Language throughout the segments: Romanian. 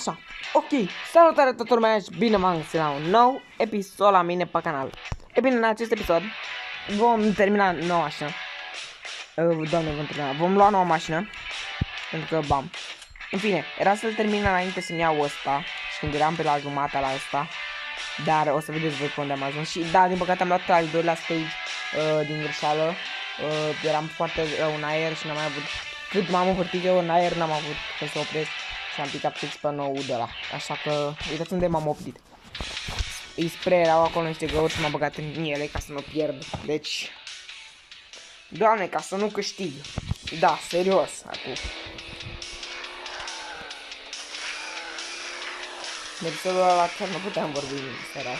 Așa, ok, salutare toată lumea și bine v-am găsit la un nou episod la mine pe canal. E bine, în acest episod vom termina noua mașină. Vom lua noua mașină. Pentru că, bam. În fine, era să-l termin înainte să-mi iau ăsta. Și când eram pe la jumatea la ăsta. Dar o să vedeți voi pe unde am ajuns. Și da, din păcate am luat al doilea stage din greșeală. Eram foarte rău în aer și n-am mai avut. Cât m-am învârtit eu în aer, n-am avut cum să opresc. Și am picat fix pe nou de la. Așa că, uitați unde m-am oprit. Îi spre erau acolo niște găuri și m-am băgat în ele ca să nu pierd. Deci, Doamne, ca să nu câștig. Da, serios, acum. De episodul ăla chiar nu puteam vorbi în seara.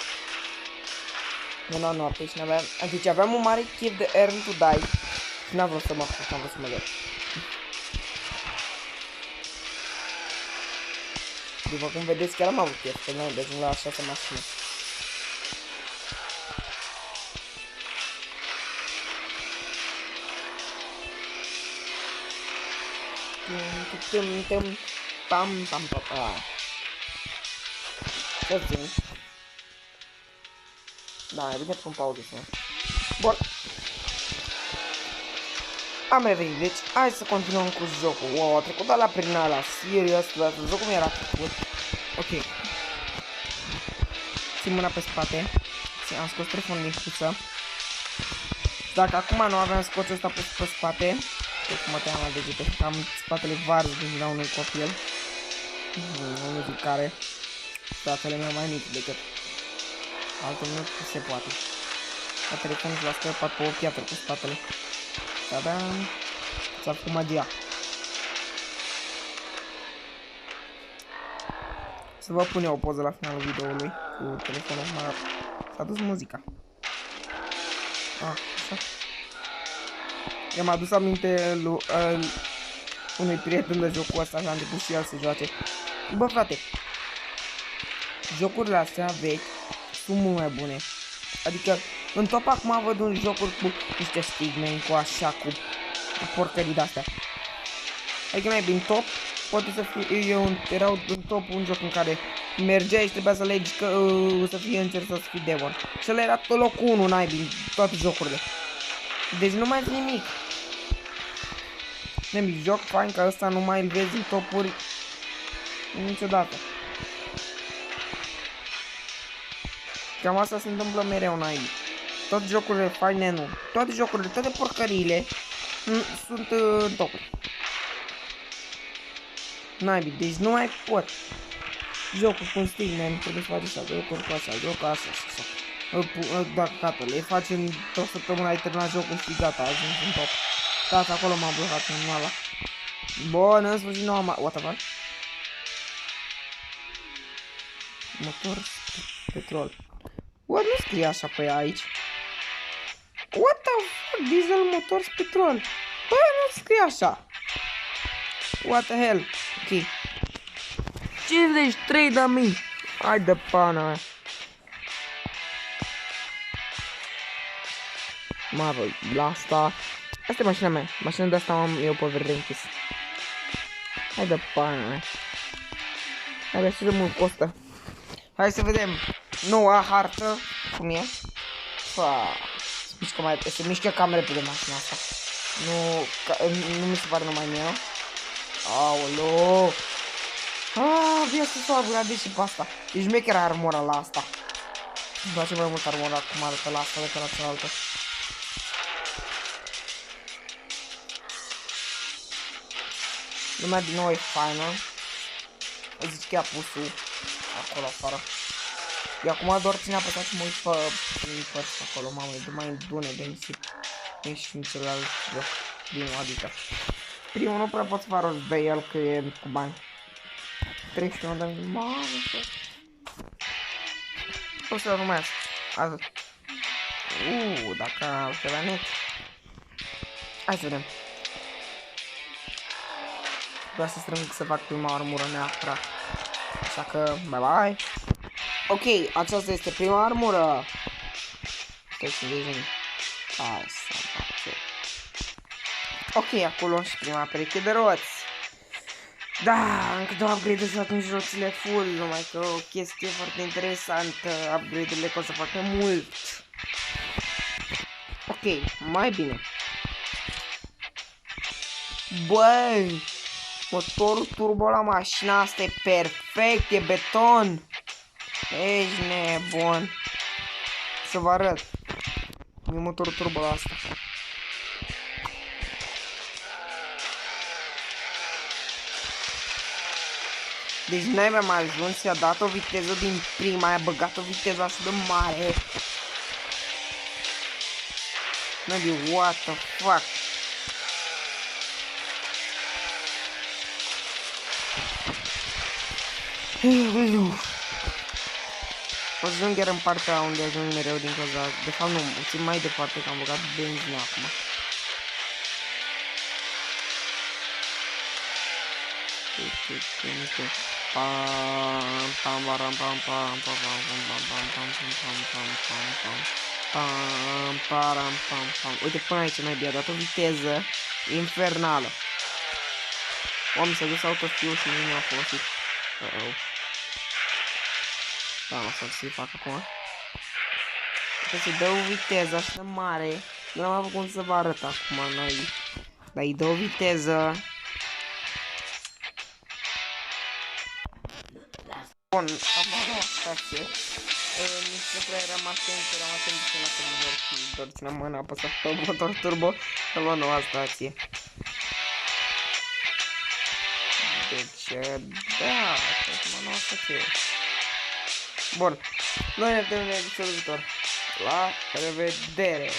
Nu, noapte și n-aveam. Deci aveam un mare chef de Earn to Die. Și n-am vrut să mă fac, n-am vrut să mă dau. După cum vedeți, chiar am avut chef, că noi deci la 6 mașini. Pam. Ce țin? Da, e bine pun pauză. Bun. Am revenit, deci hai să continuăm cu jocul. Wow, a trecut la prin ala, serios, jocul mi-era trecut. Ok. Țin mâna pe spate. Am scos telefonul din fuță. Dacă acum nu aveam scoțul ăsta pus pe spate, tot mă tăiam la degete, că am spatele vars din la unui copil. Nu zic care. Fratele meu mai mic decât altul nu se poate. La telefonul și l-a scăpat pe o piatră cu spatele. Da, s-a făcut magia. Să vă pun eu o poză la finalul videoului cu telefonul. S-a dus muzica. Așa. I-am adus aminte lui unui prieten de jocul ăsta și a început și el să joace. Bă, frate, jocurile astea vechi sunt mult mai bune. Adică în top acum văd un jocuri cu niște stigmen, cu așa, cu porcării de-astea. Adică mai bine top, poate să fie, erau în top un joc în care mergeai și trebuia să alegi că să fie încerc să fii demon. Și ăla era tot locul 1, n-ai bine, toate jocurile. Deci nu mai zic nimic. Nemic, joc fain ca ăsta nu mai îl vezi în topuri niciodată. Cam asta se întâmplă mereu, n-ai. Toate jocurile faine nu. Toate jocurile, toate porcăriile sunt în topuri. N-ai, deci nu mai pot. Jocul cu stigmen, trebuie să faci așa, jocul cu așa, jocul așa și așa. Da, gata, le facem tot săptămâna, ai terminat jocul și gata, ajungi în top. Stați acolo, m-am blocat în ăla. Bun, în sfârșit nu am... What the fuck? Motor petrol. What, nu scrie așa pe aici? What the fuck? Diesel, motor, petrol. Bă, nu scrie așa. What the hell? Ok. 53 de mii. Hai de pana mea. Mă voi, la asta. Asta e mașina mea. Mașina de asta am eu pe verde închis. Hai de pana mea. Hai să de mult costă. Hai să vedem. Noua hartă. Cum e? Se mișcă cam repede mașina asta. Nu mi se pare numai mie. Aoleo. Via să s-o upgrade și pe asta. Deci mecher armora la asta. Îmi place mai mult armora cum arată la asta decât la cealaltă. Lumea din nou e faină. Zici că i-a pus acolo afară. Eu acum doar ține apăsat și mă uit pe părți acolo, mamă, e mai dune de nisip. E și în celălalt joc. Primul, adică. Primul nu prea pot să fac rost de el, că e cu bani. 31 de mii, mamă, o să urmează. Azi. Dacă ar fi la net. Hai să vedem. Vreau să strâng să fac prima armură neapărat. Așa că, bye bye. Ok, aceasta este prima armură. Stai să vedem. Hai să fac. Ok, acolo și prima pereche de roți. Da, încă două upgrade-uri și atunci roțile full, numai că o chestie foarte interesantă, upgrade-urile costă foarte mult. Ok, mai bine. Băi, motorul turbo la mașina asta e perfect, e beton. Ești nebun. Să vă arăt. E motorul turbo la asta. Deci n-ai mai ajuns, i-a dat o viteză din prima, i-a băgat o viteză așa de mare. Maybe, what the fuck? O să ajung chiar în partea unde ajung mereu din cauza. De fapt nu, puțin mai departe că am băgat benzină acum. Uite, până aici mai bine, a dat o viteză infernală. Oameni, s-a dus autofiul și nu a folosit. Da, o să-l fac acum. Uite, se dă o viteză așa de mare. Nu am avut cum să vă arăt acum, noi. Dar îi dă o viteză. Bun, am avut o stație. Nici nu prea eram atent și la televizor și doar țineam mâna apăsat pe motor turbo. Am luat noua stație. Deci, da, asta e noua stație. Bun, noi ne vedem în episodul viitor. La revedere!